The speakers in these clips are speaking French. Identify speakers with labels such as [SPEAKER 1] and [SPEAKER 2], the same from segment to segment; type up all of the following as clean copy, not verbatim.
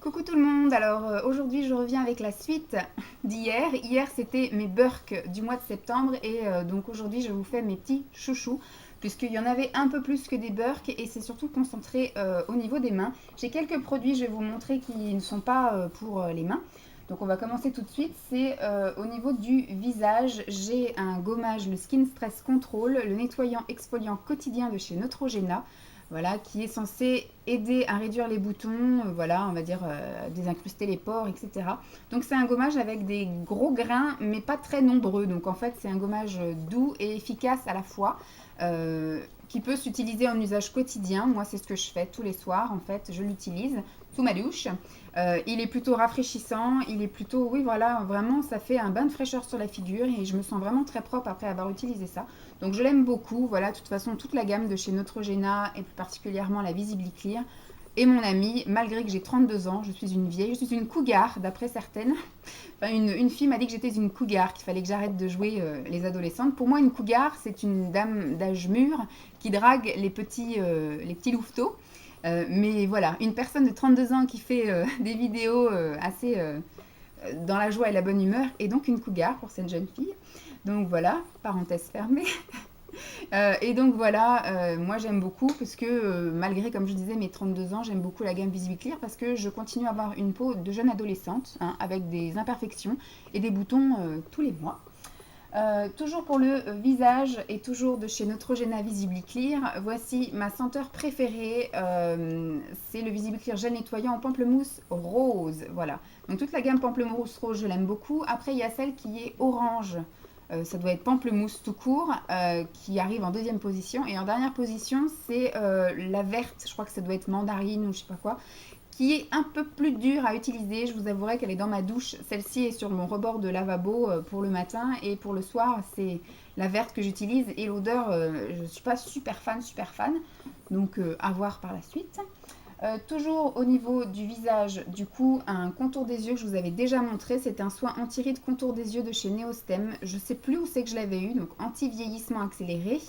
[SPEAKER 1] Coucou tout le monde, alors aujourd'hui je reviens avec la suite d'hier. Hier c'était mes burks du mois de septembre et donc aujourd'hui je vous fais mes petits chouchous puisqu'il y en avait un peu plus que des burks et c'est surtout concentré au niveau des mains. J'ai quelques produits, je vais vous montrer qui ne sont pas pour les mains. Donc on va commencer tout de suite, c'est au niveau du visage, j'ai un gommage, le Skin Stress Control, le nettoyant exfoliant quotidien de chez Neutrogena. Voilà, qui est censé aider à réduire les boutons, voilà, on va dire désincruster les pores, etc. Donc c'est un gommage avec des gros grains, mais pas très nombreux. Donc en fait c'est un gommage doux et efficace à la fois, qui peut s'utiliser en usage quotidien. Moi c'est ce que je fais tous les soirs, en fait, je l'utilise sous ma douche. Il est plutôt rafraîchissant, il est plutôt, oui voilà, vraiment ça fait un bain de fraîcheur sur la figure et je me sens vraiment très propre après avoir utilisé ça. Donc je l'aime beaucoup, voilà, de toute façon toute la gamme de chez Neutrogena et plus particulièrement la Visibly Clear. Et mon amie, malgré que j'ai 32 ans, je suis une vieille, je suis une cougar d'après certaines. Enfin, une fille m'a dit que j'étais une cougar, qu'il fallait que j'arrête de jouer les adolescentes. Pour moi, une cougar, c'est une dame d'âge mûr qui drague les petits louveteaux. Mais voilà, une personne de 32 ans qui fait des vidéos assez dans la joie et la bonne humeur est donc une cougar pour cette jeune fille. Donc voilà, parenthèse fermée. Et donc voilà, moi j'aime beaucoup parce que malgré, comme je disais, mes 32 ans, j'aime beaucoup la gamme Visibly Clear parce que je continue à avoir une peau de jeune adolescente, hein, avec des imperfections et des boutons tous les mois. Toujours pour le visage et toujours de chez Neutrogena Visibly Clear, voici ma senteur préférée, c'est le Visibly Clear gel nettoyant en pamplemousse rose, voilà. Donc toute la gamme pamplemousse rose, je l'aime beaucoup. Après il y a celle qui est orange, ça doit être pamplemousse tout court, qui arrive en deuxième position. Et en dernière position, c'est la verte, je crois que ça doit être mandarine ou je sais pas quoi, qui est un peu plus dure à utiliser. Je vous avouerai qu'elle est dans ma douche. Celle-ci est sur mon rebord de lavabo pour le matin et pour le soir, c'est la verte que j'utilise. Et l'odeur, je ne suis pas super fan, donc à voir par la suite. Toujours au niveau du visage, du coup, un contour des yeux que je vous avais déjà montré, c'est un soin anti-rides contour des yeux de chez Neostem. Je ne sais plus où c'est que je l'avais eu, donc anti-vieillissement accéléré,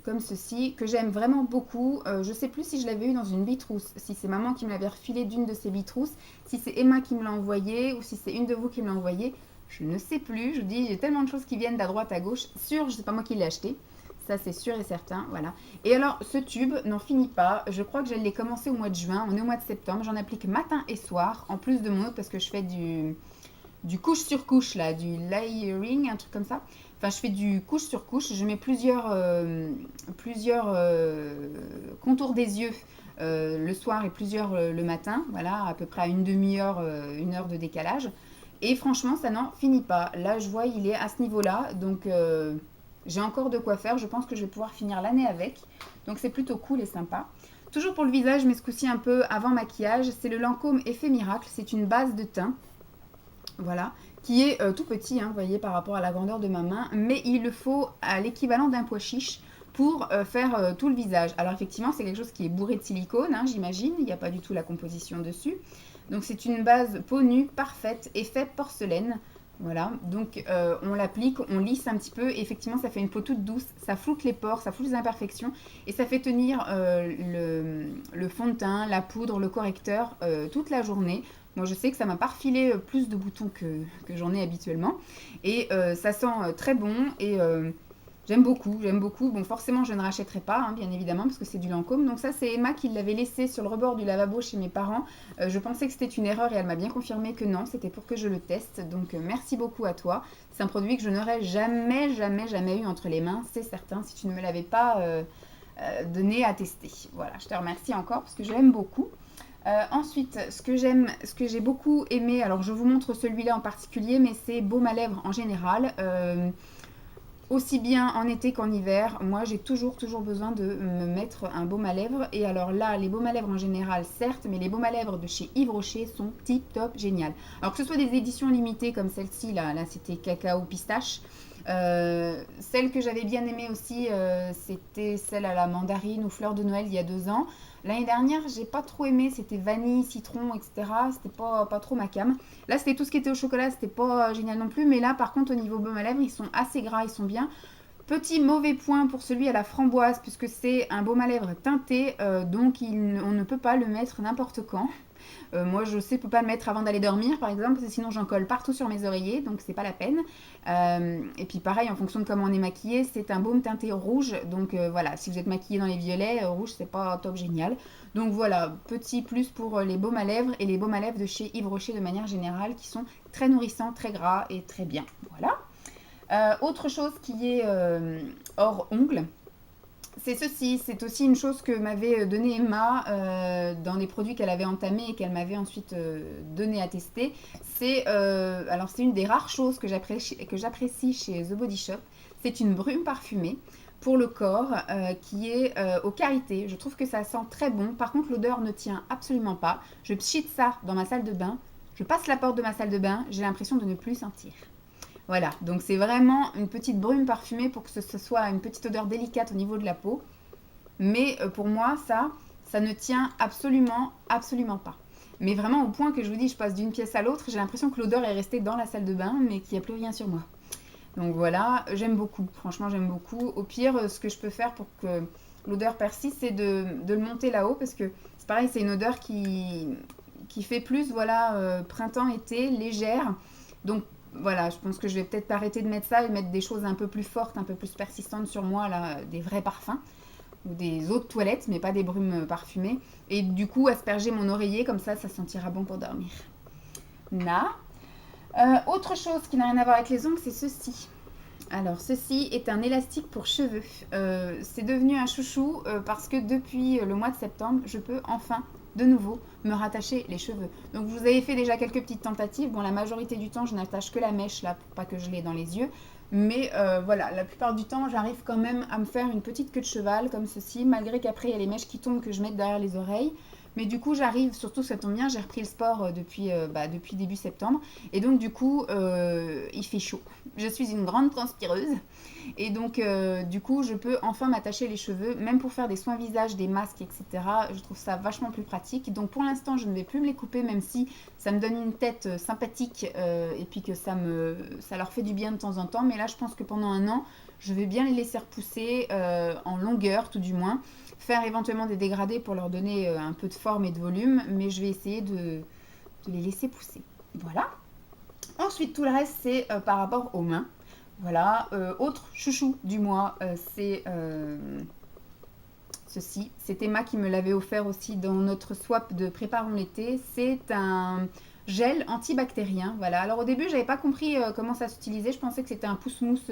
[SPEAKER 1] comme ceci, que j'aime vraiment beaucoup. Je ne sais plus si je l'avais eu dans une bitrousse, si c'est maman qui me l'avait refilé d'une de ses bitrousses, si c'est Emma qui me l'a envoyé ou si c'est une de vous qui me l'a envoyé. Je ne sais plus, je vous dis, il y a tellement de choses qui viennent d'à droite à gauche. Sûr, sais pas moi qui l'ai acheté. Ça, c'est sûr et certain, voilà. Et alors, ce tube n'en finit pas. Je crois que je l'ai commencé au mois de juin. On est au mois de septembre. J'en applique matin et soir, en plus de mon autre, parce que je fais du couche sur couche, là, du layering, un truc comme ça. Enfin, je fais du couche sur couche. Je mets plusieurs contours des yeux le soir et plusieurs le matin. Voilà, à peu près à une demi-heure, une heure de décalage. Et franchement, ça n'en finit pas. Là, je vois, il est à ce niveau-là. Donc, j'ai encore de quoi faire. Je pense que je vais pouvoir finir l'année avec. Donc, c'est plutôt cool et sympa. Toujours pour le visage, mais ce coup-ci un peu avant maquillage, c'est le Lancôme Effet Miracle. C'est une base de teint, voilà, qui est tout petit, hein, vous voyez, par rapport à la grandeur de ma main. Mais il le faut à l'équivalent d'un pois chiche pour faire tout le visage. Alors, effectivement, c'est quelque chose qui est bourré de silicone, hein, j'imagine. Il n'y a pas du tout la composition dessus. Donc, c'est une base peau nue parfaite, effet porcelaine. Voilà, donc on l'applique, on lisse un petit peu et effectivement ça fait une peau toute douce, ça floute les pores, ça floute les imperfections et ça fait tenir le fond de teint, la poudre, le correcteur toute la journée. Moi je sais que ça m'a pas refilé plus de boutons que j'en ai habituellement et ça sent très bon et j'aime beaucoup, j'aime beaucoup. Bon, forcément, je ne rachèterai pas, hein, bien évidemment, parce que c'est du Lancôme. Donc ça, c'est Emma qui l'avait laissé sur le rebord du lavabo chez mes parents. Je pensais que c'était une erreur et elle m'a bien confirmé que non, c'était pour que je le teste. Donc merci beaucoup à toi. C'est un produit que je n'aurais jamais eu entre les mains, c'est certain, si tu ne me l'avais pas donné à tester. Voilà, je te remercie encore parce que je l'aime beaucoup. Ensuite, ce que j'ai beaucoup aimé, alors je vous montre celui-là en particulier, mais c'est baume à lèvres en général. Aussi bien en été qu'en hiver, moi j'ai toujours besoin de me mettre un baume à lèvres. Et alors là, les baumes à lèvres en général, certes, mais les baumes à lèvres de chez Yves Rocher sont tip top génial. Alors que ce soit des éditions limitées comme celle-ci, là c'était cacao pistache. Celle que j'avais bien aimée aussi, c'était celle à la mandarine ou fleur de Noël il y a 2 ans. L'année dernière, j'ai pas trop aimé, c'était vanille, citron, etc. C'était pas trop ma came. Là, c'était tout ce qui était au chocolat, c'était pas génial non plus. Mais là, par contre, au niveau baume à lèvres, ils sont assez gras, ils sont bien. Petit mauvais point pour celui à la framboise, puisque c'est un baume à lèvres teinté, donc on ne peut pas le mettre n'importe quand. Moi, je sais, peux pas le mettre avant d'aller dormir, par exemple, parce que sinon j'en colle partout sur mes oreillers, donc c'est pas la peine. Et puis pareil, en fonction de comment on est maquillé, c'est un baume teinté rouge, donc voilà, si vous êtes maquillé dans les violets, rouge c'est pas top génial. Donc voilà, petit plus pour les baumes à lèvres et les baumes à lèvres de chez Yves Rocher de manière générale, qui sont très nourrissants, très gras et très bien. Voilà. Autre chose qui est hors ongles, c'est ceci, c'est aussi une chose que m'avait donné Emma dans les produits qu'elle avait entamés et qu'elle m'avait ensuite donné à tester. Alors c'est une des rares choses que j'apprécie chez The Body Shop. C'est une brume parfumée pour le corps qui est aux karités. Je trouve que ça sent très bon. Par contre, l'odeur ne tient absolument pas. Je pchite ça dans ma salle de bain. Je passe la porte de ma salle de bain. J'ai l'impression de ne plus sentir. Voilà, donc c'est vraiment une petite brume parfumée pour que ce soit une petite odeur délicate au niveau de la peau. Mais pour moi, ça ne tient absolument, absolument pas. Mais vraiment au point que je vous dis, je passe d'une pièce à l'autre, j'ai l'impression que l'odeur est restée dans la salle de bain, mais qu'il n'y a plus rien sur moi. Donc voilà, j'aime beaucoup, franchement j'aime beaucoup. Au pire, ce que je peux faire pour que l'odeur persiste, c'est de le monter là-haut, parce que c'est pareil, c'est une odeur qui fait plus, voilà, printemps-été, légère. Donc voilà, je pense que je vais peut-être arrêter de mettre ça et mettre des choses un peu plus fortes, un peu plus persistantes sur moi, là, des vrais parfums ou des eaux de toilette, mais pas des brumes parfumées. Et du coup, asperger mon oreiller, comme ça sentira bon pour dormir. Autre chose qui n'a rien à voir avec les ongles, c'est ceci. Alors, ceci est un élastique pour cheveux. C'est devenu un chouchou parce que depuis le mois de septembre, je peux enfin de nouveau me rattacher les cheveux. Donc, vous avez fait déjà quelques petites tentatives. Bon, la majorité du temps, je n'attache que la mèche là pour pas que je l'ai dans les yeux. Mais voilà, la plupart du temps, j'arrive quand même à me faire une petite queue de cheval comme ceci, malgré qu'après, il y a les mèches qui tombent que je mette derrière les oreilles. Mais du coup, j'arrive, surtout ça tombe bien, j'ai repris le sport depuis début septembre. Et donc, du coup, il fait chaud. Je suis une grande transpireuse. Et donc, du coup, je peux enfin m'attacher les cheveux, même pour faire des soins visage, des masques, etc. Je trouve ça vachement plus pratique. Donc, pour l'instant, je ne vais plus me les couper, même si ça me donne une tête sympathique et puis que ça leur fait du bien de temps en temps. Mais là, je pense que pendant un an, je vais bien les laisser repousser en longueur, tout du moins. Faire éventuellement des dégradés pour leur donner un peu de forme et de volume, mais je vais essayer de les laisser pousser. Voilà. Ensuite, tout le reste, c'est par rapport aux mains. Voilà. Autre chouchou du mois, c'est ceci. C'est Emma qui me l'avait offert aussi dans notre swap de Préparons l'été. C'est un gel antibactérien. Voilà. Alors au début, j'avais pas compris comment ça s'utilisait. Je pensais que c'était un pousse-mousse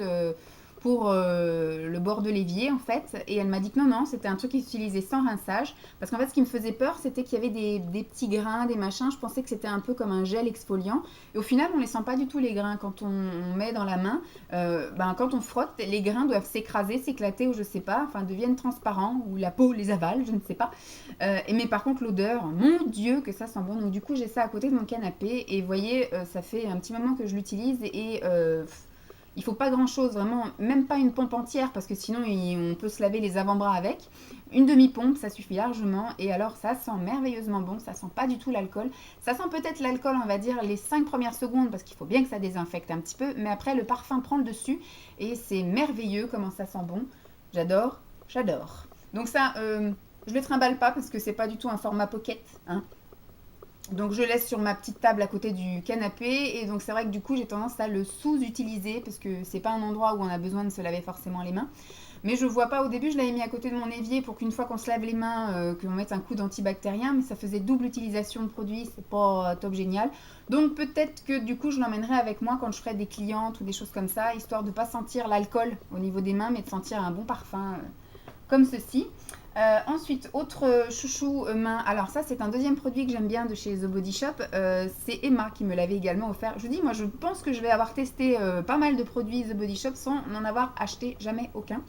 [SPEAKER 1] pour le bord de l'évier en fait, et elle m'a dit que non, c'était un truc qui s'utilisait sans rinçage, parce qu'en fait ce qui me faisait peur c'était qu'il y avait des petits grains, des machins, je pensais que c'était un peu comme un gel exfoliant, et au final on les sent pas du tout les grains quand on met dans la main, quand on frotte, les grains doivent s'écraser, s'éclater ou je sais pas, enfin deviennent transparents, ou la peau les avale, je ne sais pas, mais par contre l'odeur, mon dieu que ça sent bon, donc du coup j'ai ça à côté de mon canapé, et vous voyez, ça fait un petit moment que je l'utilise, et il faut pas grand chose, vraiment, même pas une pompe entière parce que sinon on peut se laver les avant-bras avec. Une demi-pompe, ça suffit largement et alors ça sent merveilleusement bon, ça sent pas du tout l'alcool. Ça sent peut-être l'alcool, on va dire, les 5 premières secondes parce qu'il faut bien que ça désinfecte un petit peu, mais après le parfum prend le dessus et c'est merveilleux comment ça sent bon. J'adore, j'adore. Donc ça, je le trimballe pas parce que c'est pas du tout un format pocket, hein. Donc je laisse sur ma petite table à côté du canapé et donc c'est vrai que du coup j'ai tendance à le sous-utiliser parce que c'est pas un endroit où on a besoin de se laver forcément les mains. Mais je vois pas, au début je l'avais mis à côté de mon évier pour qu'une fois qu'on se lave les mains, qu'on mette un coup d'antibactérien, mais ça faisait double utilisation de produit, c'est pas top génial. Donc peut-être que du coup je l'emmènerai avec moi quand je ferai des clientes ou des choses comme ça, histoire de pas sentir l'alcool au niveau des mains mais de sentir un bon parfum comme ceci. Ensuite, autre chouchou main. Alors ça, c'est un deuxième produit que j'aime bien de chez The Body Shop. C'est Emma qui me l'avait également offert. Je vous dis, moi, je pense que je vais avoir testé pas mal de produits The Body Shop sans n'en avoir acheté jamais aucun.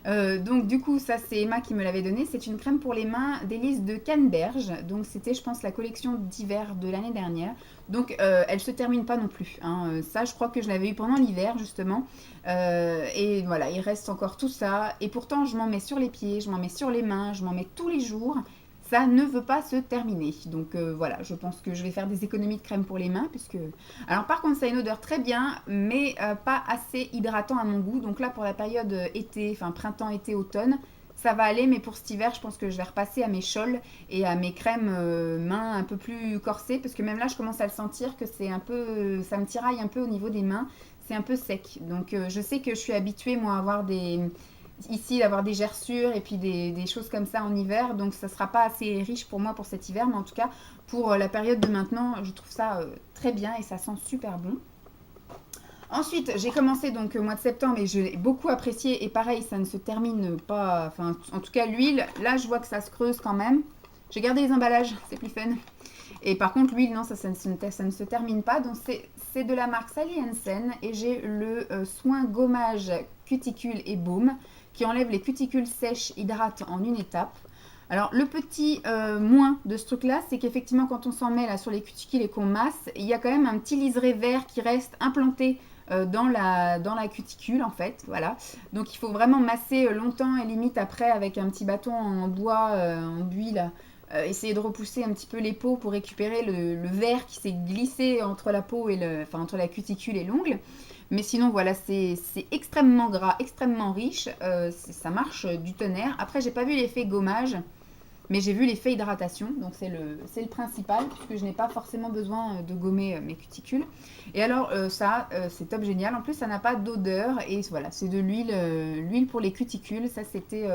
[SPEAKER 1] Donc du coup ça c'est Emma qui me l'avait donné, c'est une crème pour les mains d'Élise de Canneberge, donc c'était je pense la collection d'hiver de l'année dernière, donc elle se termine pas non plus, hein. Ça je crois que je l'avais eu pendant l'hiver justement, et voilà il reste encore tout ça, et pourtant je m'en mets sur les pieds, je m'en mets sur les mains, je m'en mets tous les jours, ça ne veut pas se terminer. Donc voilà, je pense que je vais faire des économies de crème pour les mains, puisque... Alors par contre, ça a une odeur très bien, mais pas assez hydratant à mon goût. Donc là, pour la période été, enfin printemps, été, automne, ça va aller, mais pour cet hiver, je pense que je vais repasser à mes chols et à mes crèmes mains un peu plus corsées, parce que même là, je commence à le sentir que c'est un peu... ça me tiraille un peu au niveau des mains, c'est un peu sec. Donc je sais que je suis habituée, moi, à avoir ici d'avoir des gerçures et puis des choses comme ça en hiver, donc ça sera pas assez riche pour moi pour cet hiver, mais en tout cas pour la période de maintenant, je trouve ça très bien et ça sent super bon. Ensuite, j'ai commencé donc au mois de septembre et je l'ai beaucoup apprécié, et pareil, ça ne se termine pas, enfin en tout cas l'huile, là je vois que ça se creuse quand même. J'ai gardé les emballages, c'est plus fun. Et par contre l'huile, non, ça ne se termine pas. Donc c'est de la marque Sally Hansen et j'ai le soin gommage cuticule et baume qui enlève les cuticules sèches, hydrate en une étape. Alors le petit moins de ce truc là, c'est qu'effectivement quand on s'en met là sur les cuticules et qu'on masse, il y a quand même un petit liseré vert qui reste implanté dans la cuticule en fait, voilà. Donc il faut vraiment masser longtemps et limite après avec un petit bâton en bois, en buis là, essayer de repousser un petit peu les peaux pour récupérer le verre qui s'est glissé entre la peau et enfin entre la cuticule et l'ongle. Mais sinon voilà, c'est extrêmement gras, extrêmement riche, ça marche du tonnerre. Après j'ai pas vu l'effet gommage, mais j'ai vu l'effet hydratation, donc c'est le principal, puisque je n'ai pas forcément besoin de gommer mes cuticules. Et alors ça, c'est top génial. En plus, ça n'a pas d'odeur, et voilà, c'est de l'huile pour les cuticules. Ça, c'était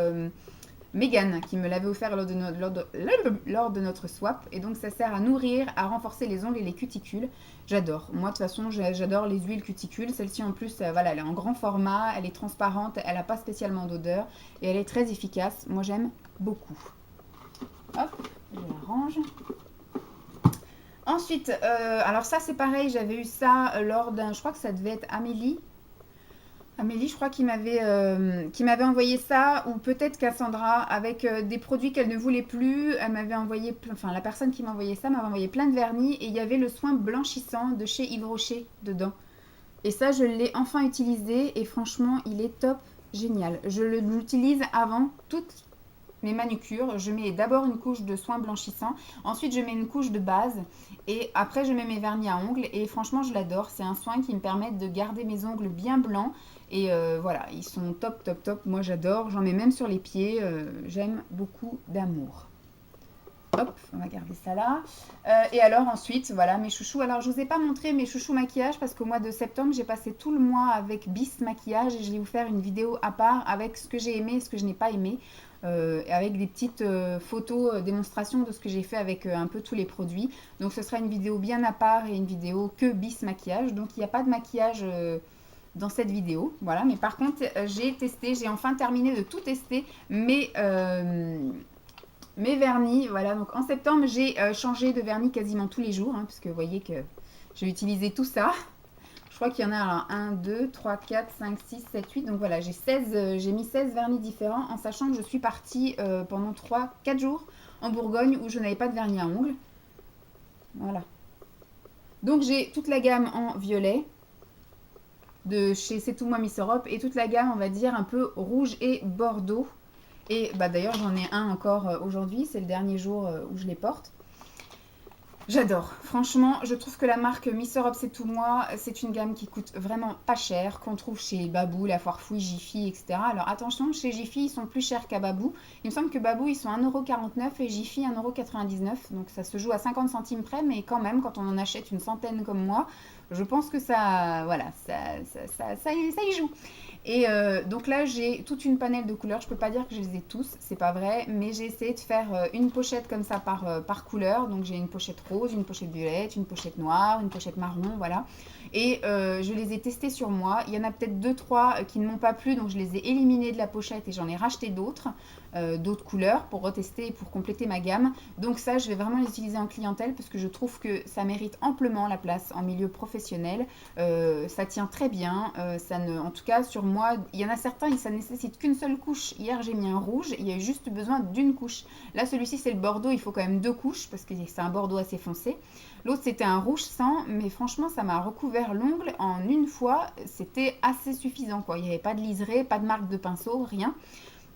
[SPEAKER 1] Mégane qui me l'avait offert lors de notre swap. Et donc, ça sert à nourrir, à renforcer les ongles et les cuticules. J'adore. Moi, de toute façon, j'adore les huiles cuticules. Celle-ci, en plus, voilà, elle est en grand format, elle est transparente, elle n'a pas spécialement d'odeur, et elle est très efficace. Moi, j'aime beaucoup. Hop, je la range. Ensuite, alors ça c'est pareil, j'avais eu ça lors d'un, je crois que ça devait être Amélie. Amélie, je crois qui m'avait envoyé ça, ou peut-être Cassandra, avec des produits qu'elle ne voulait plus. Elle m'avait envoyé, enfin la personne qui m'a envoyé ça m'avait envoyé plein de vernis, et il y avait le soin blanchissant de chez Yves Rocher dedans. Et ça, je l'ai enfin utilisé, et franchement, il est top, génial. Je l'utilise avant toutes mes manucures. Je mets d'abord une couche de soin blanchissant, ensuite je mets une couche de base, et après je mets mes vernis à ongles, et franchement je l'adore. C'est un soin qui me permet de garder mes ongles bien blancs, et voilà, ils sont top top top. Moi j'adore, j'en mets même sur les pieds, j'aime beaucoup d'amour. Hop, on va garder ça là. Et alors ensuite, voilà mes chouchous. Alors je vous ai pas montré mes chouchous maquillage parce qu'au mois de septembre, j'ai passé tout le mois avec Bis Maquillage, et je vais vous faire une vidéo à part avec ce que j'ai aimé et ce que je n'ai pas aimé. Avec des petites photos, démonstrations de ce que j'ai fait avec un peu tous les produits. Donc ce sera une vidéo bien à part et une vidéo que Bis Maquillage. Donc il n'y a pas de maquillage dans cette vidéo. Voilà, mais par contre, j'ai testé, j'ai enfin terminé de tout tester, mais... mes vernis, voilà, donc en septembre j'ai changé de vernis quasiment tous les jours, hein, puisque vous voyez que j'ai utilisé tout ça. Je crois qu'il y en a alors, 1, 2, 3, 4, 5, 6, 7, 8. Donc voilà, j'ai mis 16 vernis différents, en sachant que je suis partie pendant 4 jours en Bourgogne où je n'avais pas de vernis à ongles. Voilà. Donc j'ai toute la gamme en violet de chez C'est tout moi Miss Europe, et toute la gamme, on va dire, un peu rouge et bordeaux. Et bah, d'ailleurs, j'en ai un encore aujourd'hui, c'est le dernier jour où je les porte. J'adore. Franchement, je trouve que la marque Miss Europe C'est tout moi, c'est une gamme qui coûte vraiment pas cher, qu'on trouve chez Babou, La Foire Fouille, Jiffy, etc. Alors attention, chez Jiffy, ils sont plus chers qu'à Babou. Il me semble que Babou, ils sont 1,49 € et Jiffy 1,99 €. Donc ça se joue à 50 centimes près, mais quand même, quand on en achète une centaine comme moi, je pense que ça, voilà, ça y joue. Et donc là, j'ai toute une panelle de couleurs. Je peux pas dire que je les ai tous, c'est pas vrai, mais j'ai essayé de faire une pochette comme ça par couleur. Donc j'ai une pochette rose, une pochette violette, une pochette noire, une pochette marron, voilà. Et je les ai testés sur moi. Il y en a peut-être 2-3 qui ne m'ont pas plu, donc je les ai éliminés de la pochette et j'en ai racheté d'autres couleurs pour retester et pour compléter ma gamme. Donc ça, je vais vraiment les utiliser en clientèle parce que je trouve que ça mérite amplement la place en milieu professionnel. Ça tient très bien. En tout cas, sur moi, il y en a certains, ça ne nécessite qu'une seule couche. Hier, j'ai mis un rouge. Il y a juste besoin d'une couche. Là, celui-ci, c'est le bordeaux. Il faut quand même 2 couches parce que c'est un bordeaux assez foncé. L'autre, c'était un rouge sang. Mais franchement, ça m'a recouvert l'ongle en une fois. C'était assez suffisant, quoi. Il n'y avait pas de liseré, pas de marque de pinceau, rien.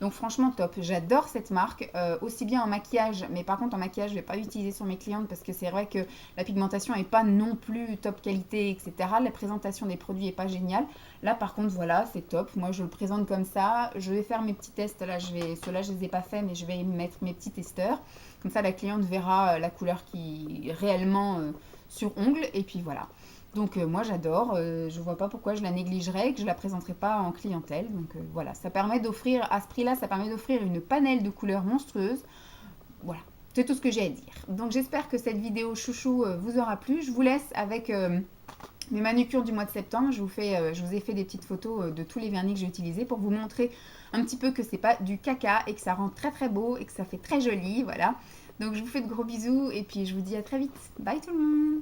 [SPEAKER 1] Donc franchement top, j'adore cette marque, aussi bien en maquillage, mais par contre en maquillage je ne vais pas l'utiliser sur mes clientes parce que c'est vrai que la pigmentation n'est pas non plus top qualité, etc. La présentation des produits n'est pas géniale. Là par contre voilà, c'est top, moi je le présente comme ça, je vais faire mes petits tests, là ceux-là je ne les ai pas faits mais je vais mettre mes petits testeurs. Comme ça la cliente verra la couleur qui est réellement sur ongles et puis voilà. Donc moi j'adore, je vois pas pourquoi je la négligerais, que je la présenterai pas en clientèle. Donc voilà, ça permet d'offrir, à ce prix-là, ça permet d'offrir une panelle de couleurs monstrueuse. Voilà, c'est tout ce que j'ai à dire. Donc j'espère que cette vidéo chouchou vous aura plu. Je vous laisse avec mes manucures du mois de septembre. Je vous ai fait des petites photos de tous les vernis que j'ai utilisés pour vous montrer un petit peu que c'est pas du caca et que ça rend très très beau et que ça fait très joli. Voilà. Donc je vous fais de gros bisous et puis je vous dis à très vite. Bye tout le monde!